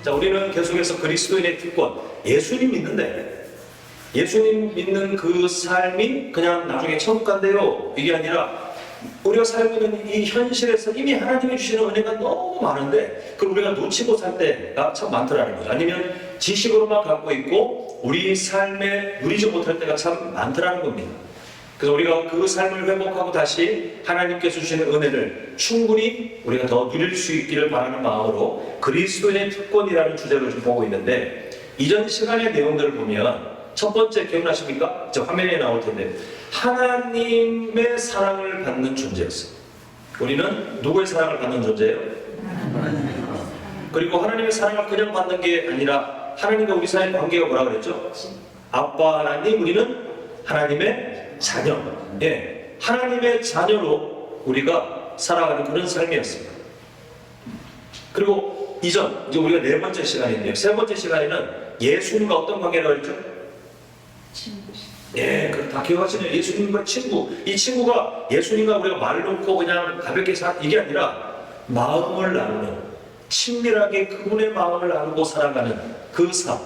자, 우리는 계속해서 그리스도인의 특권, 예수님 믿는데 예수님 믿는 그 삶이 그냥 나중에 천국 간대요, 이게 아니라 우리가 살고 있는 이 현실에서 이미 하나님이 주시는 은혜가 너무 많은데 그걸 우리가 놓치고 살 때가 참 많더라는 거죠. 아니면 지식으로만 갖고 있고 우리 삶에 누리지 못할 때가 참 많더라는 겁니다. 그래서 우리가 그 삶을 회복하고 다시 하나님께서 주시는 은혜를 충분히 우리가 더 누릴 수 있기를 바라는 마음으로 그리스도의 특권이라는 주제를 좀 보고 있는데, 이전 시간의 내용들을 보면 첫 번째 기억나십니까? 저 화면에 나올 텐데 하나님의 사랑을 받는 존재였어요. 우리는 누구의 사랑을 받는 존재예요? 그리고 하나님의 사랑을 그냥 받는 게 아니라 하나님과 우리 사이의 관계가 뭐라 그랬죠? 아빠 하나님, 우리는 하나님의 자녀. 예, 하나님의 자녀로 우리가 살아가는 그런 삶이었습니다. 그리고 이제 우리가 네 번째 시간인데요. 세 번째 시간에는 예수님과 어떤 관계라고 했죠? 친구. 예, 다 기억하시네요. 예수님과 친구. 이 친구가 예수님과 우리가 말을 놓고 그냥 가볍게 이게 아니라 마음을 나누는, 친밀하게 그분의 마음을 나누고 살아가는 그 삶.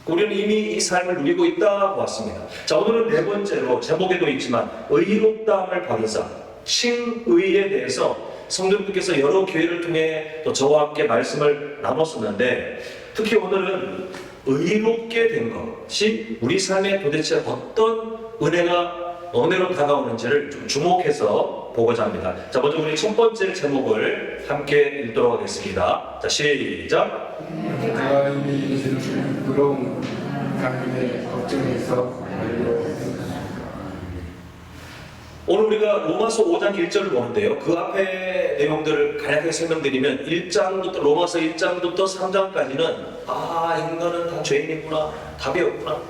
우리는 이미 이 삶을 누리고 있다고 봤습니다. 자, 오늘은 네 번째로 제목에도 있지만 의롭다함을 받은 삶, 칭의에 대해서 성도님께서 여러 기회를 통해 또 저와 함께 말씀을 나눴었는데, 특히 오늘은 의롭게 된 것이 우리 삶에 도대체 어떤 은혜로 다가오는지를 좀 주목해서 보고자 합니다. 자, 먼저 우리 첫 번째 제목을 함께 읽도록 하겠습니다. 자, 시작. 내가 이미 이제는 부러운 하나님의 걱정에서 오늘 우리가 로마서 5장 1절을 보는데요. 그 앞에 내용들을 간략하게 설명드리면 로마서 1장부터 3장까지는 인간은 다 죄인이구나, 답이 없구나,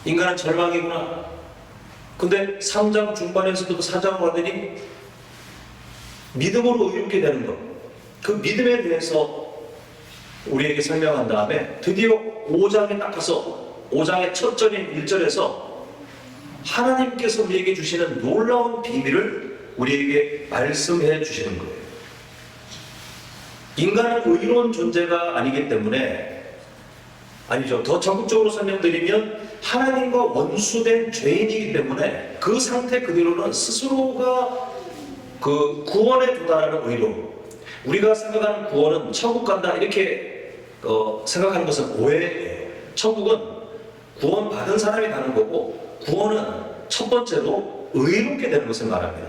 인간은 절망이구나. 근데 3장 중반에서부터 4장으로 가더니 믿음으로 의롭게 되는 것, 그 믿음에 대해서 우리에게 설명한 다음에 드디어 5장에 딱 가서 5장의 첫 절인 1절에서 하나님께서 우리에게 주시는 놀라운 비밀을 우리에게 말씀해 주시는 거예요. 인간은 의로운 존재가 아니기 때문에, 아니죠, 더 적극적으로 설명드리면 하나님과 원수된 죄인이기 때문에 그 상태 그대로는 스스로가 그 구원에 도달하는 의로움, 우리가 생각하는 구원은 천국 간다 이렇게 생각하는 것은 오해예요. 천국은 구원 받은 사람이 가는 거고, 구원은 첫 번째로 의롭게 되는 것을 말합니다.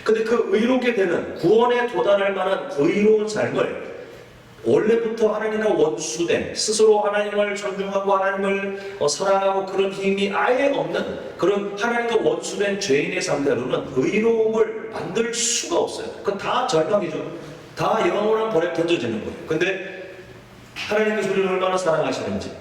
근데 그 의롭게 되는, 구원에 도달할 만한 의로운 삶을 원래부터 하나님과 원수된, 스스로 하나님을 존중하고 하나님을 사랑하고 그런 힘이 아예 없는 그런 하나님과 원수된 죄인의 상태로는 의로움을 만들 수가 없어요. 그건 다 절망이죠. 다 영원한 벌에 던져지는 거예요. 근데 하나님께서 우리를 얼마나 사랑하시는지,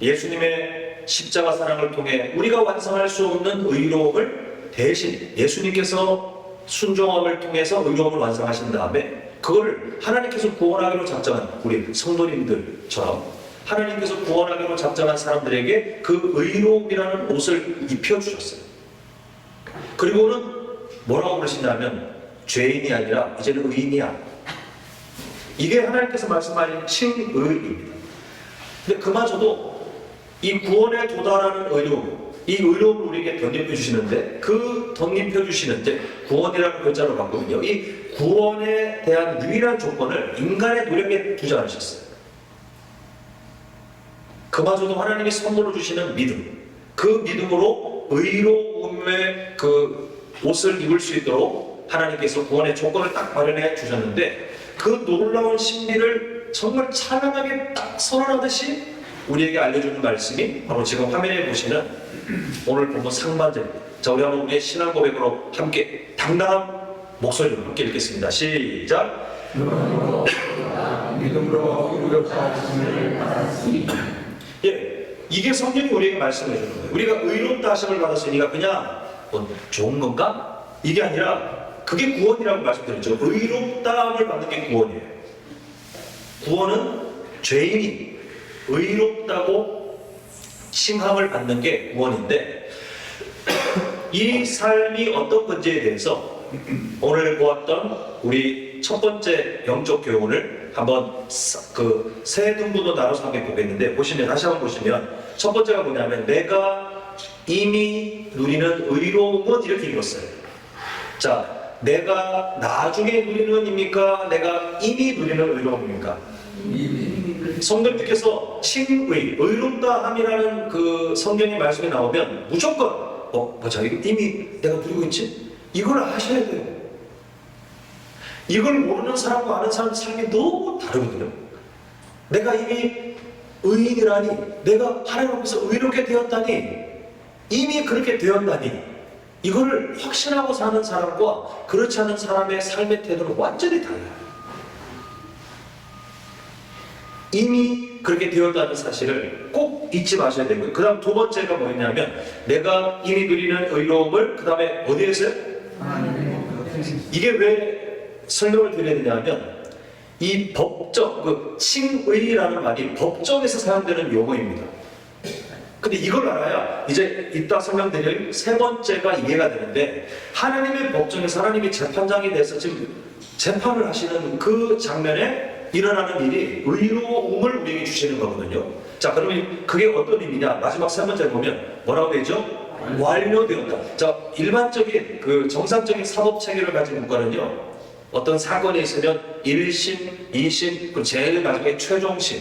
예수님의 십자가 사랑을 통해 우리가 완성할 수 없는 의로움을 대신 예수님께서 순종함을 통해서 의로움을 완성하신 다음에 그거를 하나님께서 구원하기로 작정한 우리 성도님들처럼 하나님께서 구원하기로 작정한 사람들에게 그 의로움이라는 옷을 입혀주셨어요. 그리고는 뭐라고 그러신다면 죄인이 아니라 이제는 의인이야. 이게 하나님께서 말씀하신 칭의입니다. 근데 그마저도 이 구원에 도달하는 의로움, 이 의로움을 우리에게 덧입혀 주시는데, 그 덧입혀 주시는데 구원이라는 글자로 바꾸면요, 이 구원에 대한 유일한 조건을 인간의 노력에 두지 않으셨어요. 그마저도 하나님이 선물로 주시는 믿음, 그 믿음으로 의로움의 그 옷을 입을 수 있도록 하나님께서 구원의 조건을 딱 마련해 주셨는데, 그 놀라운 신비를 정말 찬란하게 딱 선언하듯이 우리에게 알려주는 말씀이 바로 지금 화면에 보시는 오늘 본문 상반절입니다. 자, 우리 한번 우리의 신앙 고백으로 함께 당당한 목소리로 함께 읽겠습니다. 시작. 믿음으로 의롭다 하심을 받았으니. 예, 이게 성경이 우리에게 말씀해 주는 거예요. 우리가 의롭다 하심을 받았으니까 그냥 좋은 건가? 이게 아니라 그게 구원이라고 말씀드렸죠. 의롭다함을 받는 게 구원이에요. 구원은 죄인이 의롭다고 칭함을 받는 게 구원인데, 이 삶이 어떤 건지에 대해서 오늘 보았던 우리 우리 첫 번째 영적 교훈을 한번 그 세 등분으로 나눠서 함께 보겠는데, 보시면 다시 한번 보시면 첫 번째가 뭐냐면 내가 이미 누리는 의로움은 이렇게 읽었어요. 자, 내가 나중에 누리는 입니까? 내가 이미 누리는 의로움입니까? 성도님께서 칭의, 의롭다 함이라는 그 성경의 말씀이 나오면 무조건 맞아, 이거 이미 내가 누리고 있지? 이걸 아셔야 돼요. 이걸 모르는 사람과 아는 사람 삶이 너무 다르거든요. 내가 이미 의인이라니, 내가 하나님 앞에서 의롭게 되었다니, 이미 그렇게 되었다니, 이거를 확신하고 사는 사람과 그렇지 않은 사람의 삶의 태도는 완전히 달라요. 이미 그렇게 되었다는 사실을 꼭 잊지 마셔야 되고요. 그 다음 두 번째가 뭐였냐면 내가 이미 누리는 의로움을 그 다음에 어디에서요? 이게 왜 설명을 드려야 되냐면 이 법적, 그 칭의라는 말이 법정에서 사용되는 용어입니다. 근데 이걸 알아야 이제 이따 설명드릴 세 번째가 이해가 되는데, 하나님의 법정에서 하나님이 재판장이 돼서 지금 재판을 하시는 그 장면에 일어나는 일이 의로움을 우리에게 주시는 거거든요. 자, 그러면 그게 어떤 의미냐? 마지막 세 번째 보면 뭐라고 되죠? 완료되었다. 자, 일반적인 그 정상적인 사법 체계를 가진 국가는요, 어떤 사건이 있으면 1심, 2심, 그리고 제일 마지막에 최종심,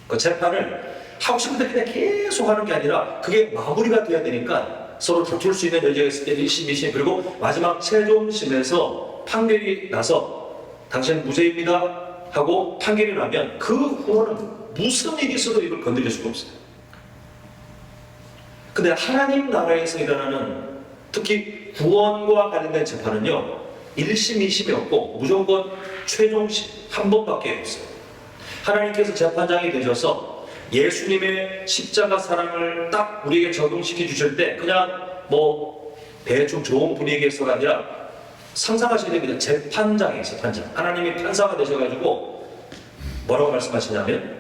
그 재판을 하고 싶은 데 그냥 계속 하는 게 아니라 그게 마무리가 돼야 되니까 서로 다툴 수 있는 여지가 있을 때 1심, 2심, 그리고 마지막 최종심에서 판결이 나서 당신은 무죄입니다 하고 판결이 나면 그 후로는 무슨 일이 있어도 이걸 건드릴 수가 없어요. 근데 하나님 나라에서 일어나는 특히 구원과 관련된 재판은요, 1심, 2심이 없고 무조건 최종심 한 번밖에 없어요. 하나님께서 재판장이 되셔서 예수님의 십자가 사랑을 딱 우리에게 적용시켜 주실 때 그냥 뭐 대충 좋은 분위기에서가 아니라 상상하셔야 됩니다. 재판장이에요. 재판장. 하나님이 판사가 되셔가지고 뭐라고 말씀하시냐면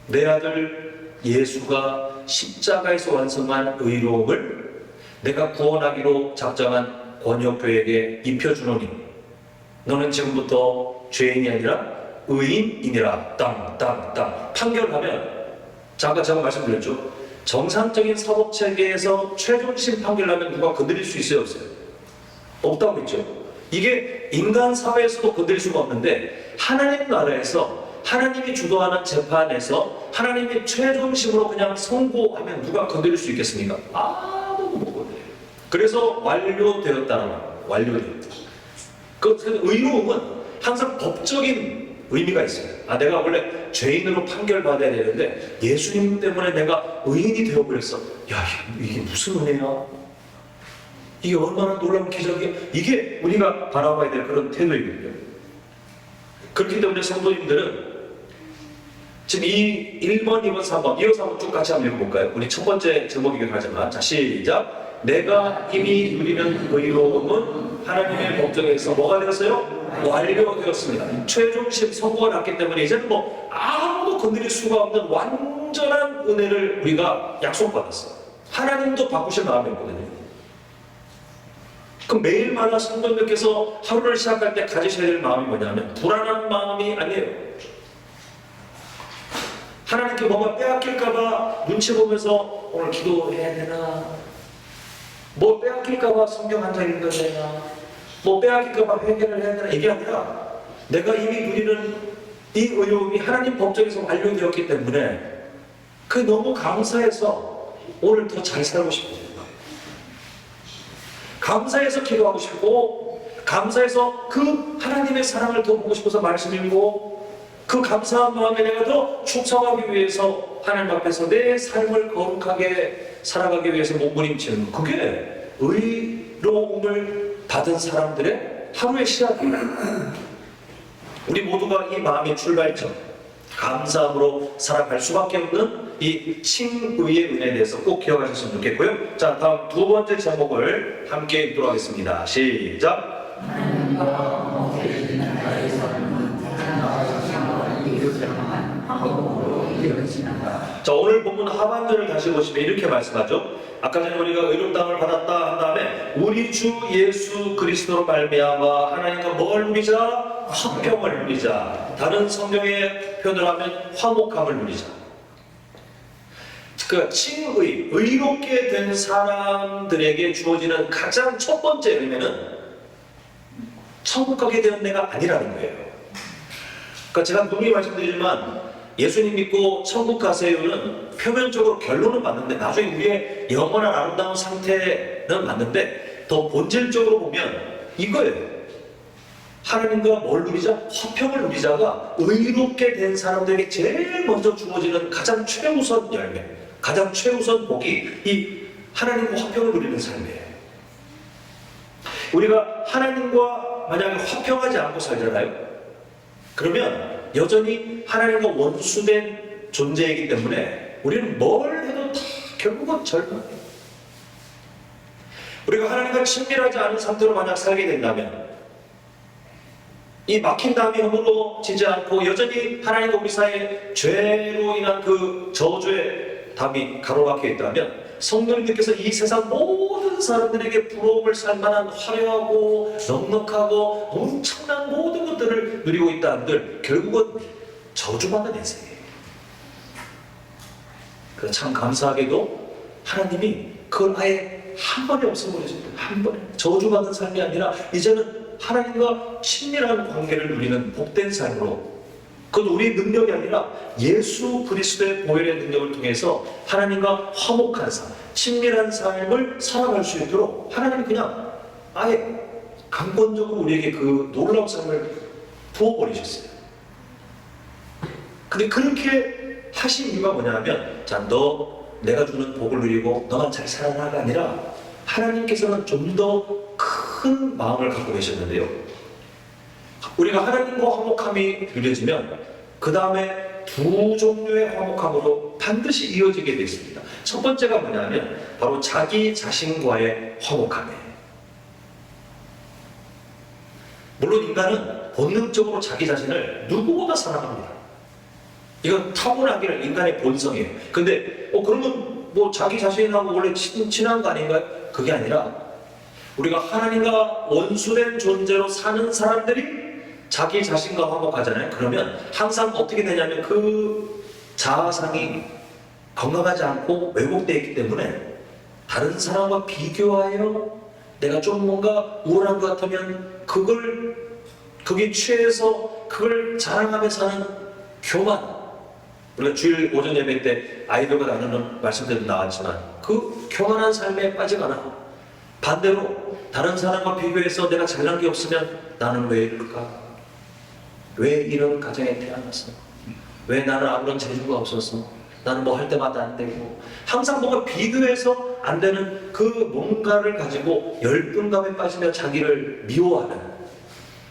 내 아들 예수가 십자가에서 완성한 의로움을 내가 구원하기로 작정한 권역교에게 입혀주노니 너는 지금부터 죄인이 아니라 의인이니라. 땅 판결하면, 아까 제가 말씀드렸죠, 정상적인 사법체계에서 최종심 판결하면 누가 건드릴 수 있어요, 없어요? 없다고 했죠. 이게 인간 사회에서도 건드릴 수가 없는데 하나님 나라에서 하나님이 주도하는 재판에서 하나님이 최종심으로 그냥 선고하면 누가 건드릴 수 있겠습니까? 아무도 못 건드려요. 그래서 완료되었다는 말, 완료되었다. 그 의로움은 항상 법적인 의미가 있어요. 내가 원래 죄인으로 판결받아야 되는데 예수님 때문에 내가 의인이 되어버렸어. 야, 이게 무슨 은혜야? 이게 얼마나 놀라운 기적이야? 이게 우리가 바라봐야 될 그런 태도이거든요. 그렇기 때문에 성도님들은 지금 이 1번, 2번, 3번 이어서 한번 쭉 같이 한번 읽어볼까요? 우리 첫 번째 제목이긴 하지만, 자, 시작. 내가 이미 누리는 의로움은 하나님의 법정에서 뭐가 되었어요? 완료되었습니다. 최종심 선고가 났기 때문에 이제는 뭐 아무도 건드릴 수가 없는 완전한 은혜를 우리가 약속받았어요. 하나님도 바꾸실 마음이 없거든요. 그럼 매일마다 성도님께서 하루를 시작할 때 가지셔야 될 마음이 뭐냐면 불안한 마음이 아니에요. 하나님께 뭔가 빼앗길까봐 눈치 보면서 오늘 기도해야 되나, 뭐 빼앗길까봐 성경 한 장 읽어야 되나, 뭐 빼앗길까봐 회개를 해야 되나, 이게 아니라 내가 이미 누리는 이 의로움이 하나님 법정에서 완료되었기 때문에 그게 너무 감사해서 오늘 더 잘 살고 싶어요. 감사해서 기도하고 싶고, 감사해서 그 하나님의 사랑을 더 보고 싶어서 말씀 읽고, 그 감사한 마음에 내가 더 충성하기 위해서 하나님 앞에서 내 삶을 거룩하게 살아가기 위해서 몸부림치는 거, 그게 의로움을 받은 사람들의 하루의 시작입니다. 우리 모두가 이 마음의 출발점, 감사함으로 살아갈 수밖에 없는 이 칭의의 은혜에 대해서 꼭 기억하셨으면 좋겠고요. 자, 다음 두 번째 제목을 함께 읽도록 하겠습니다. 시작. 되었습니다. 자, 오늘 본문 하반절을 다시 보시면 이렇게 말씀하죠. 아까 전에 우리가 의롭다함을 받았다 한 다음에 우리 주 예수 그리스도로 말미암아 하나님과 뭘 누리자? 화평을 누리자. 다른 성경의 표현을 하면 화목함을 누리자. 그 칭의, 의롭게 된 사람들에게 주어지는 가장 첫 번째 의미는 천국 가게 되는 내가 아니라는 거예요. 그러니까 제가 분명히 말씀드리지만 예수님 믿고 천국 가세요는 표면적으로 결론은 맞는데 나중에 우리의 영원한 아름다운 상태는 맞는데 더 본질적으로 보면 이거예요. 하나님과 뭘 누리자? 화평을 누리자가 의롭게 된 사람들에게 제일 먼저 주어지는 가장 최우선 열매, 가장 최우선 복이 이 하나님과 화평을 누리는 삶이에요. 우리가 하나님과 만약에 화평하지 않고 살잖아요. 그러면 여전히 하나님과 원수된 존재이기 때문에 우리는 뭘 해도 다 결국은 절망해요. 우리가 하나님과 친밀하지 않은 상태로 만약 살게 된다면 이 막힌 담이 허물어지지 않고 여전히 하나님과 우리 사이에 죄로 인한 그 저주의 담이 가로막혀 있다면 성도님들께서 이 세상 모든 사람들에게 부러움을 살 만한 화려하고 넉넉하고 엄청난 모든 것들을 누리고 있다 한들 결국은 저주받은 인생이에요. 그래서 참 감사하게도 하나님이 그걸 아예 한 번에 없애버리셨어요. 한 번에. 저주받은 삶이 아니라 이제는 하나님과 친밀한 관계를 누리는 복된 삶으로, 그건 우리의 능력이 아니라 예수 그리스도의 보혈의 능력을 통해서 하나님과 화목한 삶, 친밀한 삶을 살아갈 수 있도록 하나님이 그냥 아예 강권적으로 우리에게 그 놀라운 삶을 부어버리셨어요. 근데 그렇게 하신 이유가 뭐냐면, 자, 너 내가 주는 복을 누리고 너만 잘 살아나가 아니라 하나님께서는 좀 더 큰 마음을 갖고 계셨는데요. 우리가 하나님과 화목함이 누려지면 그 다음에 두 종류의 화목함으로 반드시 이어지게 되어 있습니다. 첫 번째가 뭐냐면 바로 자기 자신과의 화목함이에요. 물론 인간은 본능적으로 자기 자신을 누구보다 사랑합니다. 이건 타고나기를 인간의 본성이에요. 근데 그러면 뭐 자기 자신하고 원래 친한 거 아닌가요? 그게 아니라 우리가 하나님과 원수된 존재로 사는 사람들이 자기 자신과 화목하잖아요. 그러면 항상 어떻게 되냐면 그 자아상이 건강하지 않고 왜곡되어 있기 때문에 다른 사람과 비교하여 내가 좀 뭔가 우월한 것 같으면 그게 취해서 그걸 자랑하며 사는 교만. 우리가 주일 오전 예배 때 아이들과 나누는 말씀들도 나왔지만 그 교만한 삶에 빠지거나 반대로 다른 사람과 비교해서 내가 잘난 게 없으면 나는 왜 이럴까? 왜 이런 가정에 태어났어? 왜 나는 아무런 재주가 없었어? 나는 뭐 할 때마다 안 되고 항상 뭔가 비교해서 안 되는 그 뭔가를 가지고 열등감에 빠지며 자기를 미워하는,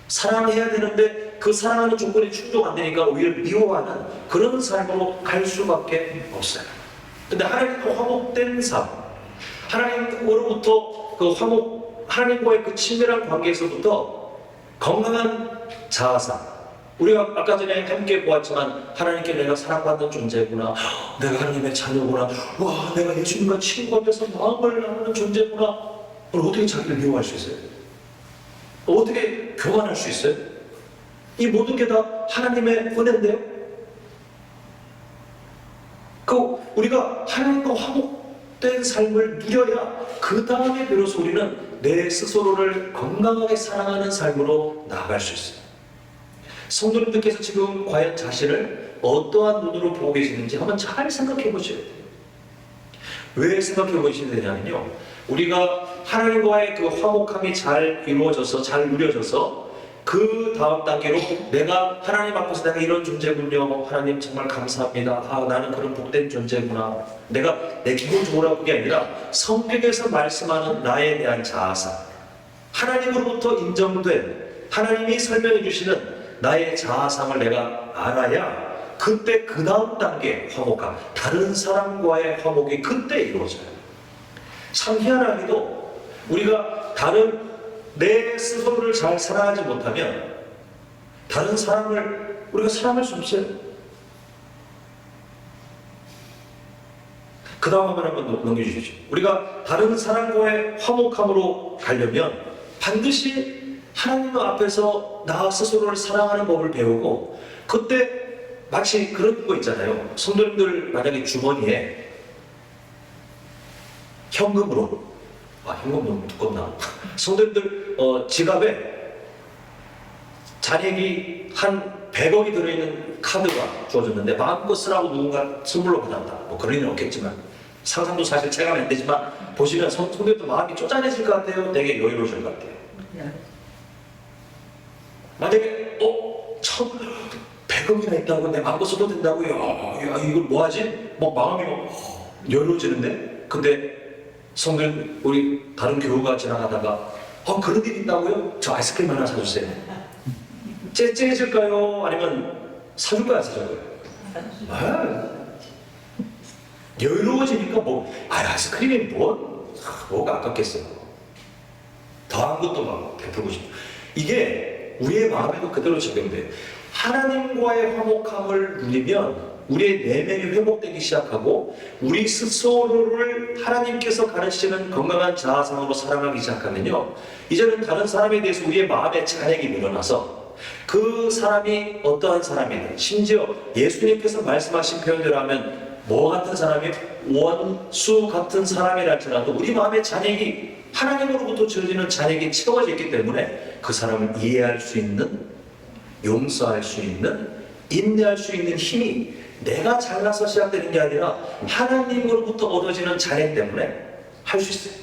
사랑해야 되는데 그 사랑하는 조건이 충족 안 되니까 오히려 미워하는 그런 삶으로 갈 수밖에 없어요. 근데 하나님과 화목된 삶, 하나님으로부터 하나님과의 그 친밀한 관계에서부터 건강한 자아상, 우리가 아까 전에 함께 보았지만 하나님께 내가 사랑받는 존재구나, 내가 하나님의 자녀구나, 와 내가 예수님과 친구가 돼서 마음을 나누는 존재구나. 어떻게 자기를 미워할 수 있어요? 어떻게 교만할 수 있어요? 이 모든 게 다 하나님의 은혜인데요. 우리가 하나님과 화목된 삶을 누려야 그 다음에 비로소 우리는 내 스스로를 건강하게 사랑하는 삶으로 나아갈 수 있어요. 성도님들께서 지금 과연 자신을 어떠한 눈으로 보고 계시는지 한번 잘 생각해 보셔야 돼요. 왜 생각해 보셔야 되냐면요, 우리가 하나님과의 그 화목함이 잘 이루어져서 잘 누려져서 그 다음 단계로 내가 하나님 앞에서 내가 이런 존재군요, 하나님 정말 감사합니다, 나는 그런 복된 존재구나, 내 기분 좋으라고, 그게 아니라 성경에서 말씀하는 나에 대한 자아상, 하나님으로부터 인정된, 하나님이 설명해 주시는 나의 자아상을 내가 알아야 그때 그 다음 단계 화목함, 다른 사람과의 화목이 그때 이루어져요. 참 희한하게도 우리가 내 스스로를 잘 사랑하지 못하면 다른 사람을 우리가 사랑할 수 없어요. 그 다음 한번 넘겨주십시오. 우리가 다른 사람과의 화목함으로 가려면 반드시 하나님 앞에서 나 스스로를 사랑하는 법을 배우고, 그때 마치 그런 거 있잖아요. 성도님들 만약에 주머니에 현금으로, 현금 너무 두껍나? 성도님들 지갑에 잔액이 한 100억이 들어있는 카드가 주어졌는데 마음껏 쓰라고 누군가 선물로 받았다. 뭐 그런 일은 없겠지만, 상상도 사실 체감이 안 되지만 보시면 성도님도 마음이 쪼잔해질 것 같아요? 되게 여유로워질 것 같아요? 만약에 100억이나 있다고 내 마음껏 써도 된다고요? 야, 이걸 뭐하지? 막 마음이 여유로워지는데? 근데 성도님, 우리 다른 교우가 지나가다가 그런 일 있다고요? 저 아이스크림 하나 사주세요. 째질까요? 아니면 사줄까요? 안 사줄까요? 여유로워지니까 아이스크림이 뭐가 아깝겠어요. 더한 것도 막 베풀고 싶고. 이게 우리의 마음에도 그대로 적용돼요. 하나님과의 화목함을 누리면 우리의 내면이 회복되기 시작하고, 우리 스스로를 하나님께서 가르치는 건강한 자아상으로 사랑하기 시작하면요, 이제는 다른 사람에 대해서 우리의 마음에 잔액이 늘어나서 그 사람이 어떠한 사람이든, 심지어 예수님께서 말씀하신 표현대로 하면 뭐 같은 사람이 원수 같은 사람이랄지라도 우리 마음의 잔액이, 하나님으로부터 주어지는 잔액이 채워져 있기 때문에 그 사람을 이해할 수 있는, 용서할 수 있는, 인내할 수 있는 힘이 내가 잘나서 시작되는 게 아니라 하나님으로부터 얻어지는 잔액 때문에 할 수 있어요.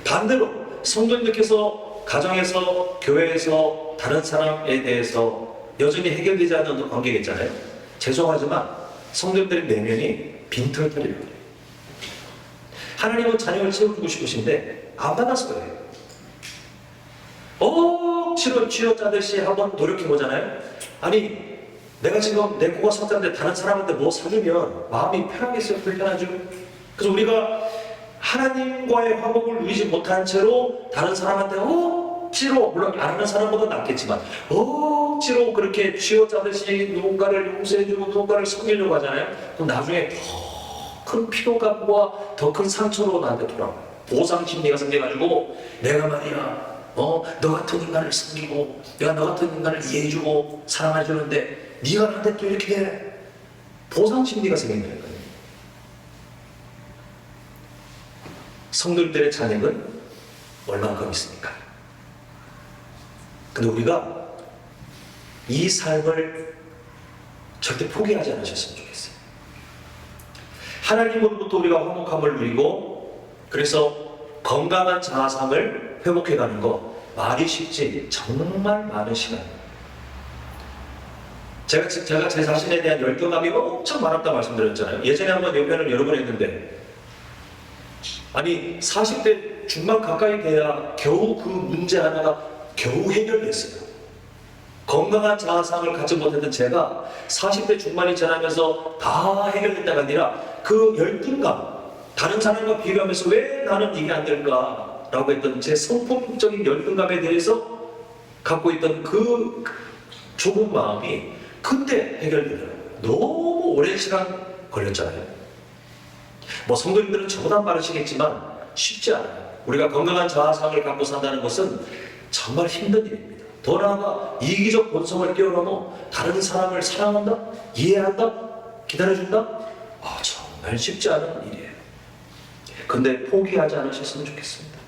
반대로 성도님들께서 가정에서, 교회에서 다른 사람에 대해서 여전히 해결되지 않는 관계가 있잖아요. 죄송하지만 성도님들의 내면이 빈털털이에요. 하나님은 자녀를 채워주고 싶으신데 안 받았을 거예요. 억지로 쥐어짜듯이 한번 노력해보잖아요. 아니, 내가 지금 내 코가 석자인데 다른 사람한테 뭐 사주면 마음이 편하겠어요? 불편하죠? 그래서 우리가 하나님과의 화목을 누리지 못한 채로 다른 사람한테 억지로, 물론 안 하는 사람보다 낫겠지만 억지로 그렇게 쥐어짜듯이 누군가를 용서해주고 누군가를 섬기려고 하잖아요. 그럼 나중에 더 큰 피로감과 더 큰 상처로 나한테 돌아와요. 보상 심리가 생겨가지고 내가 말이야 너 같은 인간을 섬기고 내가 너 같은 인간을 이해해주고 사랑해주는데 네가 나한테 또 이렇게 해. 보상 심리가 생긴다는 거예요. 성도들의 잔액은 얼마만큼 있습니까? 근데 우리가 이 삶을 절대 포기하지 않으셨으면 좋겠어요. 하나님으로부터 우리가 화목함을 누리고, 그래서 건강한 자아상을 회복해가는 거 말이 쉽지 정말 많은 시간이에요. 제가 제 자신에 대한 열등감이 엄청 많았다 말씀드렸잖아요. 예전에 한번 연변을 여러 번 했는데, 아니 40대 중반 가까이 돼야 겨우 그 문제 하나가 겨우 해결됐어요. 건강한 자아상을 갖지 못했던 제가 40대 중반이 지나면서 다 해결됐다가 아니라 그 열등감, 다른 사람과 비교하면서 왜 나는 이게 안 될까 라고 했던 제 성품적인 열등감에 대해서 갖고 있던 그 좁은 마음이 그때 해결되더라고요. 너무 오랜 시간 걸렸잖아요. 뭐 성도님들은 저보다 빠르시겠지만 쉽지 않아요. 우리가 건강한 자아상을 갖고 산다는 것은 정말 힘든 일입니다. 더 나아가 이기적 본성을 뛰어넘어 다른 사람을 사랑한다? 이해한다? 기다려준다? 정말 쉽지 않은 일이에요. 근데 포기하지 않으셨으면 좋겠습니다.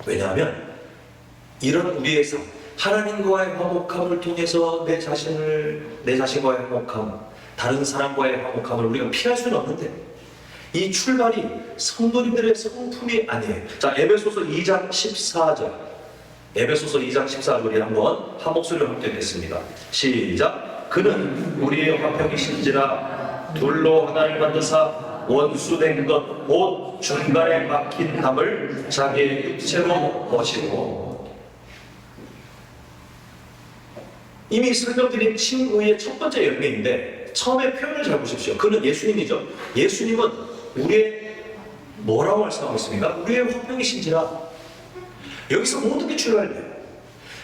왜냐하면 이런 우리의 삶, 하나님과의 화목함을 통해서 내 자신과의 화목함, 다른 사람과의 화목함을 우리가 피할 수는 없는데, 이 출발이 성도님들의 성품이 아니에요. 자, 에베소서 2장 14절. 에베소서 2장 14절 우리 한번 한 목소리로 함께 읽겠습니다. 시작. 그는 우리의 화평이신지라 둘로 하나를 만드사 원수된 것 곧 중간에 막힌 담을 자기의 육체로 모시고. 이미 설명드린 칭의의 첫 번째 열매인데 처음에 표현을 잘 보십시오. 그는 예수님이죠. 예수님은 우리의 뭐라고 말씀하고 있습니까? 우리의 화평이신지라. 여기서 모든 게 출발돼요.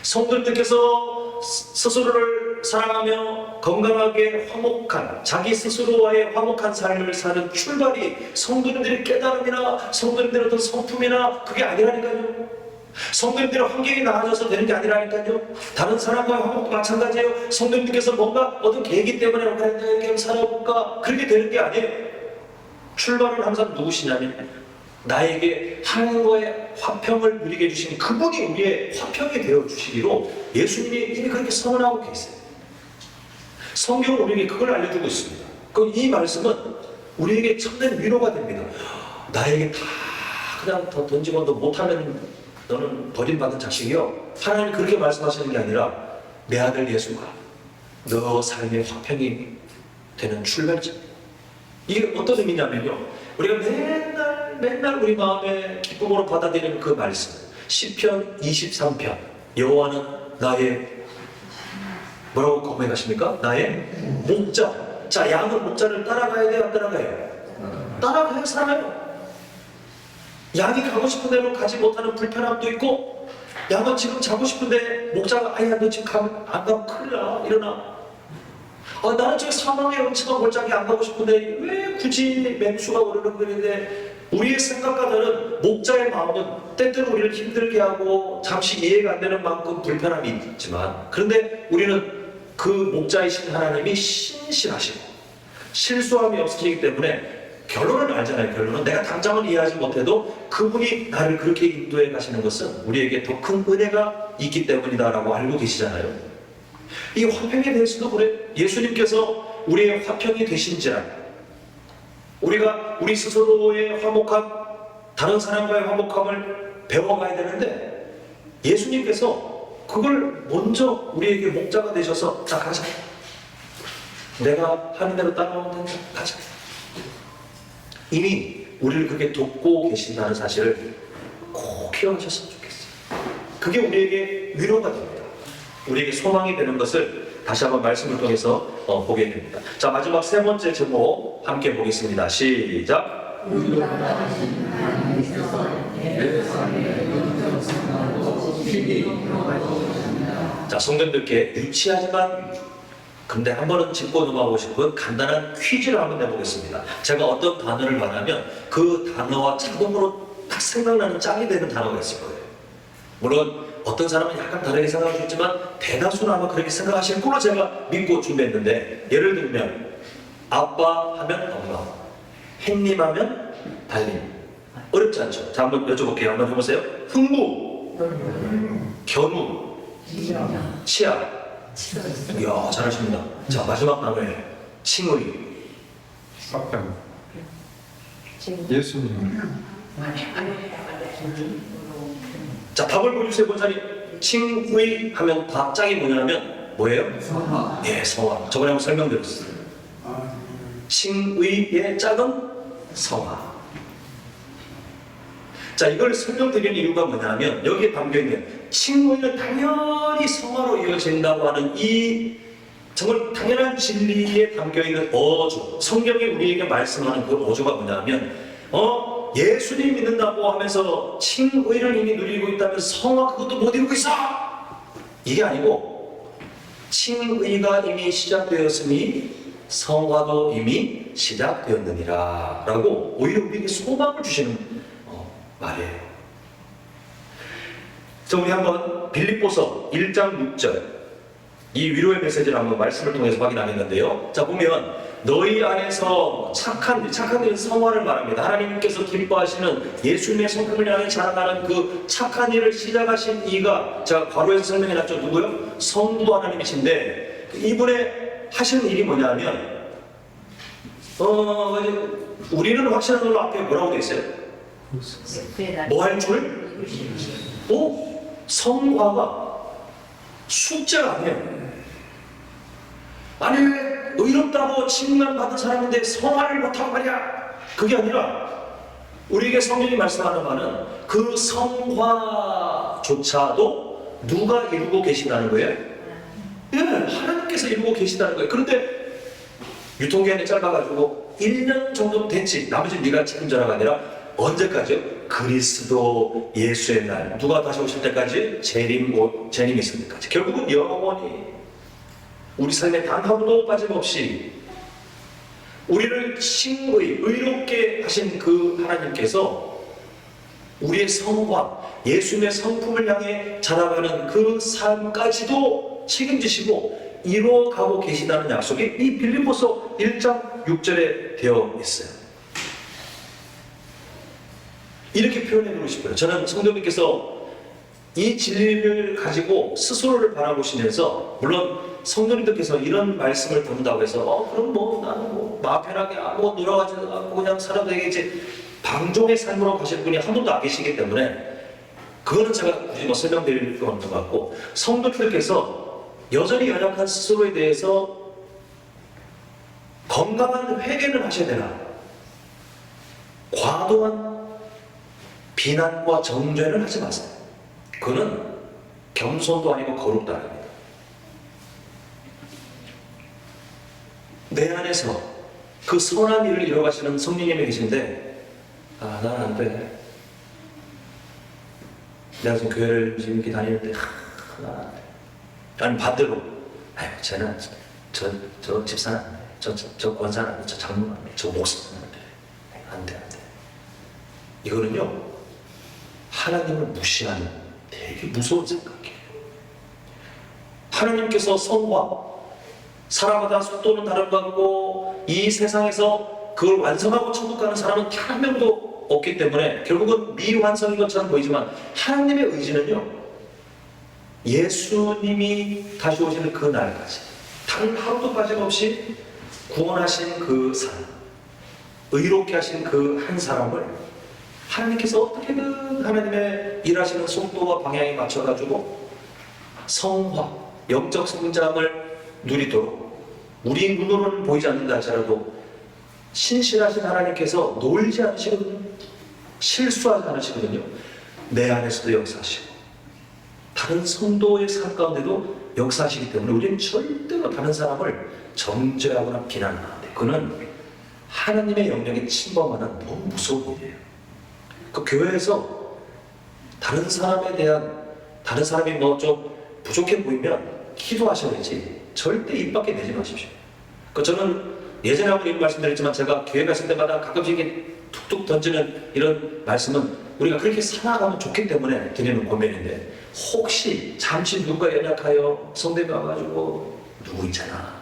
성도님들께서 스스로를 서로를 사랑하며 건강하게 화목한 자기 스스로와의 화목한 삶을 사는 출발이 성도님들의 깨달음이나 성도님들의 어떤 성품이나 그게 아니라니까요. 성도님들의 환경이 나아져서 되는 게 아니라니까요. 다른 사람과의 화목도 마찬가지예요. 성도님들께서 뭔가 어떤 계기 때문에 이렇게 살아볼까 그렇게 되는 게 아니에요. 출발은 항상 누구시냐면 나에게 하나님과의 화평을 누리게 해주신 그분이 우리의 화평이 되어주시기로 예수님이 이미 그렇게 선언하고 계세요. 성경은 우리에게 그걸 알려주고 있습니다. 이 말씀은 우리에게 참된 위로가 됩니다. 나에게 다 그냥 더 던지고 너 못하면 너는 버림받은 자식이요. 하나님이 그렇게 말씀하시는 게 아니라 내 아들 예수가 너 삶의 화평이 되는 출발점입니다. 이게 어떤 의미냐면요. 우리가 맨날 우리 마음에 기쁨으로 받아들이는 그 말씀 시편 23편 여호와는 나의 뭐라고 고백하십니까? 나의 목자. 자, 양은 목자를 따라가야 돼요? 안 따라가요? 따라가야 살아요. 양이 가고 싶은 대로 가지 못하는 불편함도 있고 양은 지금 자고 싶은데 목자가 아야 너 지금 안 가면 큰일 나 일어나. 나는 지금 사망의 음침한 골짜기 안 가고 싶은데 왜 굳이 맹수가 오르는 거인데 우리의 생각과 다른 목자의 마음은 때때로 우리를 힘들게 하고 잠시 이해가 안 되는 만큼 불편함이 있지만 그런데 우리는 그 목자이신 하나님이 신실하시고 실수함이 없으시기 때문에 결론을 알잖아요. 결론은 내가 당장은 이해하지 못해도 그분이 나를 그렇게 인도해 가시는 것은 우리에게 더 큰 은혜가 있기 때문이다라고 알고 계시잖아요. 이 화평에 대해서도 그래. 예수님께서 우리의 화평이 되신지라 우리가 우리 스스로의 화목함, 다른 사람과의 화목함을 배워가야 되는데 예수님께서 그걸 먼저 우리에게 목자가 되셔서 자 가자. 내가 하는 대로 따라오면 된다. 가자. 이미 우리를 그렇게 돕고 계신다는 사실을 꼭 기억하셨으면 좋겠어요. 그게 우리에게 위로가 됩니다. 우리에게 소망이 되는 것을 다시 한번 말씀을 통해서 보게 됩니다. 자, 마지막 세 번째 제목 함께 보겠습니다. 시작. 자, 성도님들께 유치하지만 근데 한 번은 짚고 넘어가고 싶은 간단한 퀴즈를 한번 내보겠습니다. 제가 어떤 단어를 말하면 그 단어와 자동으로 딱 생각나는 짝이 되는 단어가 있을 거예요. 물론 어떤 사람은 약간 다르게 생각할 수 있지만 대다수는 아마 그렇게 생각하실 걸로 제가 믿고 준비했는데 예를 들면 아빠 하면 엄마, 햇님 하면 달님. 어렵지 않죠? 자, 한번 여쭤볼게요. 한번 해보세요. 흥부, 견우, 치아. 이야, 잘하십니다. 자, 마지막 단어에 칭의. 화평. 예수님. 자, 답을 보여주세요, 본사님. 칭의 하면 다 짝이 뭐냐면 뭐예요? 성화. 예, 성화. 저번에 한번 설명드렸어요. 칭의의 짝은 성화. 자, 이걸 설명드리는 이유가 뭐냐면 여기에 담겨있는 칭의는 당연히 성화로 이어진다고 하는 이 정말 당연한 진리에 담겨있는 어조, 성경이 우리에게 말씀하는 그 어조가 뭐냐면 예수님 믿는다고 하면서 칭의를 이미 누리고 있다면 성화 그것도 못 이루고 있어! 이게 아니고 칭의가 이미 시작되었으니 성화도 이미 시작되었느니라 라고 오히려 우리에게 소망을 주시는 말이에요. 자, 우리 한번 빌립보서 1장 6절 이 위로의 메시지를 한번 말씀을 통해서 확인하겠는데요. 자, 보면 너희 안에서 착한 일은 성화를 말합니다. 하나님께서 기뻐하시는 예수님의 성품을 향해 자라나는 그 착한 일을 시작하신 이가 제가 괄호에서 설명해놨죠. 누구요? 성부 하나님이신데 이분의 하시는 일이 뭐냐면 우리는 확실한 걸로 앞에 뭐라고 돼 있어요? 뭐 할 줄? 성화가 숫자가 아니에요. 아니 의롭다고 칭만 받은 사람인데 성화를 못하고 말이야. 그게 아니라 우리에게 성경이 말씀하는 바는 그 성화조차도 누가 이루고 계신다는 거예요? 예, 하나님께서 이루고 계시다는 거예요. 그런데 유통기한이 짧아가지고 1년 정도 됐지. 나머지는 네가 책임져라가 아니라 언제까지요? 그리스도 예수의 날. 누가 다시 오실 때까지? 재림 있을 때까지. 결국은 영원히. 우리 삶에 단 하루도 빠짐없이 우리를 칭의, 의롭게 하신 그 하나님께서 우리의 성과 예수님의 성품을 향해 자라가는 그 삶까지도 책임지시고 이루어가고 계시다는 약속이 이 빌립보서 1장 6절에 되어 있어요. 이렇게 표현해보고 싶어요. 저는 성도님께서 이 진리를 가지고 스스로를 바라보시면서, 물론 성도님들께서 이런 말씀을 듣는다고 해서 그럼 뭐 나는 뭐 마음 편하게 뭐 놀아가지 않고 그냥 살아도 되겠지, 방종의 삶으로 가실 분이 한 분도 안 계시기 때문에 그거는 제가 굳이 뭐 설명드릴 건 없는 것 같고, 성도님들께서 여전히 연약한 스스로에 대해서 건강한 회개는 하셔야 되나, 과도한 비난과 정죄를 하지 마세요. 그는 겸손도 아니고 거룩도 아닙니다. 내 안에서 그 선한 일을 이뤄가시는 성령님이 계신데, 난 안 돼. 내가 지금 교회를 지금 이렇게 다니는데 난 안 돼. 아니 반대로, 쟤는 저 집사는 안 돼. 저 권사는 안 돼. 저 장로는 안 돼. 저 목사는 안 돼. 안 돼. 이거는요, 하나님을 무시하는 되게 무서운 생각이에요. 하나님께서 성과, 사람마다 속도는 다른 것 같고 이 세상에서 그걸 완성하고 천국 가는 사람은 단 한 명도 없기 때문에 결국은 미완성인 것처럼 보이지만, 하나님의 의지는요, 예수님이 다시 오시는 그 날까지 단 하루도 빠짐없이 구원하신 그 사람, 의롭게 하신 그 한 사람을 하나님께서 어떻게든 하나님의 일하시는 속도와 방향에 맞춰가지고 성화, 영적 성장을 누리도록, 우리 눈으로는 보이지 않는다 할지라도 신실하신 하나님께서 놀지 않으시거든요. 실수하지 않으시거든요. 내 안에서도 역사하시고 다른 성도의 삶 가운데도 역사하시기 때문에 우리는 절대로 다른 사람을 정죄하거나 비난하면 안 돼요. 그는 하나님의 영역에 침범하는 너무 무서운 일이에요. 그 교회에서 다른 사람에 대한, 다른 사람이 뭐 좀 부족해 보이면 기도하셔야지 절대 입 밖에 내지 마십시오. 저는 예전에 한번 이런 말씀드렸지만, 제가 교회 갔을 때마다 가끔씩 이렇게 툭툭 던지는 이런 말씀은 우리가 그렇게 살아가면 좋기 때문에 드리는 권면인데, 혹시 잠시 누가 연약하여 성대에 와가지고 누구 있잖아,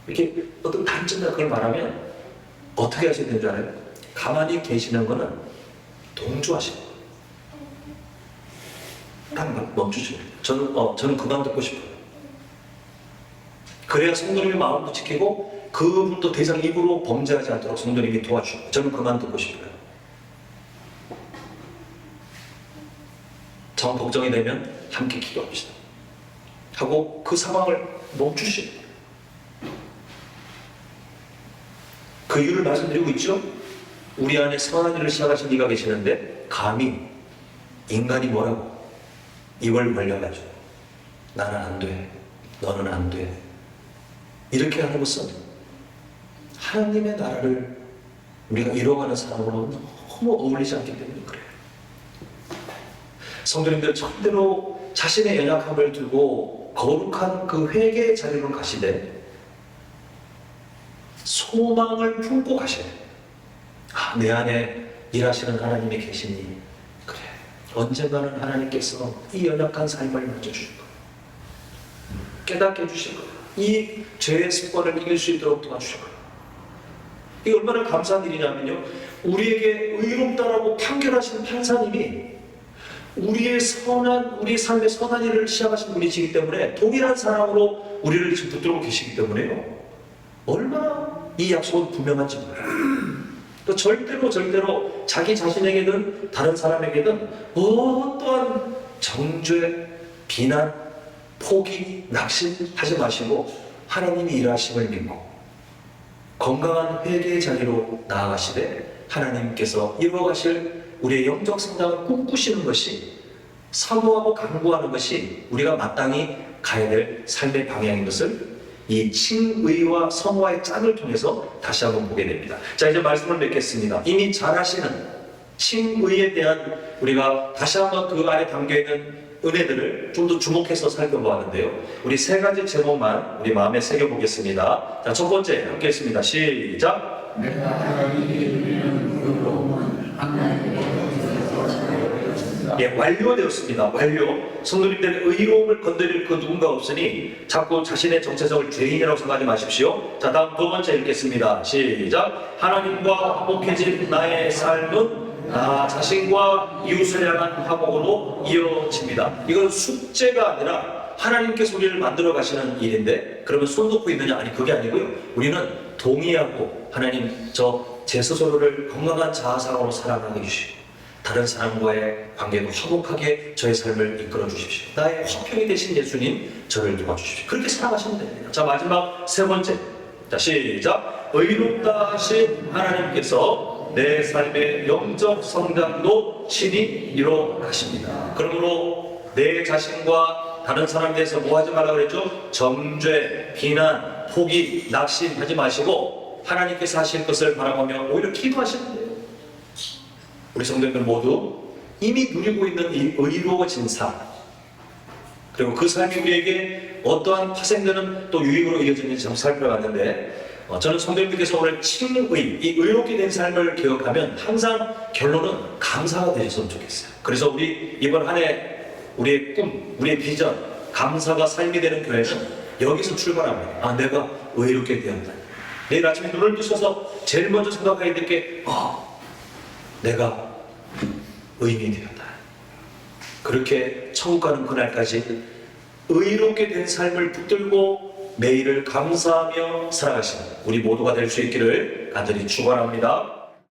이렇게 어떤 단점이나 그걸 말하면 어떻게 하셔야 되는 줄 알아요? 가만히 계시는 거는 동조하시고 딱 멈추시고, 저는 그만 듣고 싶어요. 그래야 성도님의 마음도 지키고 그분도 더 이상 입으로 범죄하지 않도록 성도님이 도와주고, 저는 그만 듣고 싶어요. 정 걱정이 되면 함께 기도합시다 하고 그 상황을 멈추시고, 그 이유를 말씀드리고 있죠. 우리 안에 선한 일을 시작하신 이가 계시는데 감히 인간이 뭐라고 입을 벌려가지고 나는 안 돼, 너는 안 돼, 이렇게 하는 것은 하나님의 나라를 우리가 이뤄가는 사람으로 너무 어울리지 않기 때문에 그래요. 성도님들, 절대로 자신의 연약함을 두고 거룩한 그 회개의 자리로 가시되 소망을 품고 가셔야 돼요. 내 안에 일하시는 하나님이 계시니 그래, 언젠가는 하나님께서 이 연약한 삶을 만져주실 거예요. 깨닫게 해주실 거예요. 이 죄의 습관을 이길 수 있도록 도와주실 거예요. 이게 얼마나 감사한 일이냐면요, 우리에게 의롭다라고 판결하신 판사님이 우리 삶의 선한 일을 시작하신 분이시기 때문에 동일한 사랑으로 우리를 지금 붙들고 계시기 때문에요, 얼마나 이 약속은 분명한지 몰라요. 또 절대로 자기 자신에게든 다른 사람에게든 어떠한 정죄, 비난, 포기, 낙심하지 마시고 하나님이 일하심을 믿고 건강한 회개의 자리로 나아가시되, 하나님께서 이루어가실 우리의 영적 성장을 꿈꾸시는 것이, 사모하고 간구하는 것이 우리가 마땅히 가야 될 삶의 방향인 것을 이 칭의와 성화의 짝을 통해서 다시 한번 보게 됩니다. 자, 이제 말씀을 맺겠습니다. 이미 잘 아시는 칭의에 대한, 우리가 다시 한번 그 안에 담겨있는 은혜들을 좀 더 주목해서 살펴보았는데요. 우리 세 가지 제목만 우리 마음에 새겨보겠습니다. 자, 첫 번째 함께 했습니다. 시작. 예, 완료되었습니다. 완료. 성도님들의 의로움을 건드릴 그 누군가 없으니 자꾸 자신의 정체성을 죄인이라고 생각하지 마십시오. 자, 다음 두 번째 읽겠습니다. 시작. 하나님과 화목해진 나의 삶은 나 자신과 이웃을 향한 화목으로 이어집니다. 이건 숙제가 아니라 하나님께서 우리를 만들어 가시는 일인데, 그러면 손 놓고 있느냐? 아니, 그게 아니고요. 우리는 동의하고 하나님, 제 스스로를 건강한 자아상으로 살아가게 해주시고 다른 사람과의 관계도 화목하게 저의 삶을 이끌어 주십시오. 나의 화평이 되신 예수님, 저를 도와주십시오. 그렇게 살아가시면 됩니다. 자, 마지막 세 번째. 자, 시작. 의롭다 하신 하나님께서 내 삶의 영적 성장도 친히 이뤄 가십니다. 그러므로 내 자신과 다른 사람에 대해서 뭐 하지 말라 그랬죠? 정죄, 비난, 포기, 낙심하지 마시고 하나님께서 하실 것을 바라보며 오히려 기도하시면 돼요. 우리 성도님들 모두 이미 누리고 있는 이 의로워진 삶, 그리고 그 삶이 우리에게 어떠한 파생되는 또 유익으로 이어지는지 좀 살펴봤는데, 저는 성도님들께서 오늘 칭의, 이 의롭게 된 삶을 기억하면 항상 결론은 감사가 되셨으면 좋겠어요. 그래서 우리 이번 한 해 우리의 꿈, 우리의 비전, 감사가 삶이 되는 교회는 여기서 출발합니다. 아, 내가 의롭게 되었다. 내일 아침에 눈을 뜨셔서 제일 먼저 생각해야 될 게, 내가 의인이 되었다. 그렇게 천국 가는 그날까지 의롭게 된 삶을 붙들고 매일을 감사하며 살아가시는 우리 모두가 될 수 있기를 간절히 축원합니다.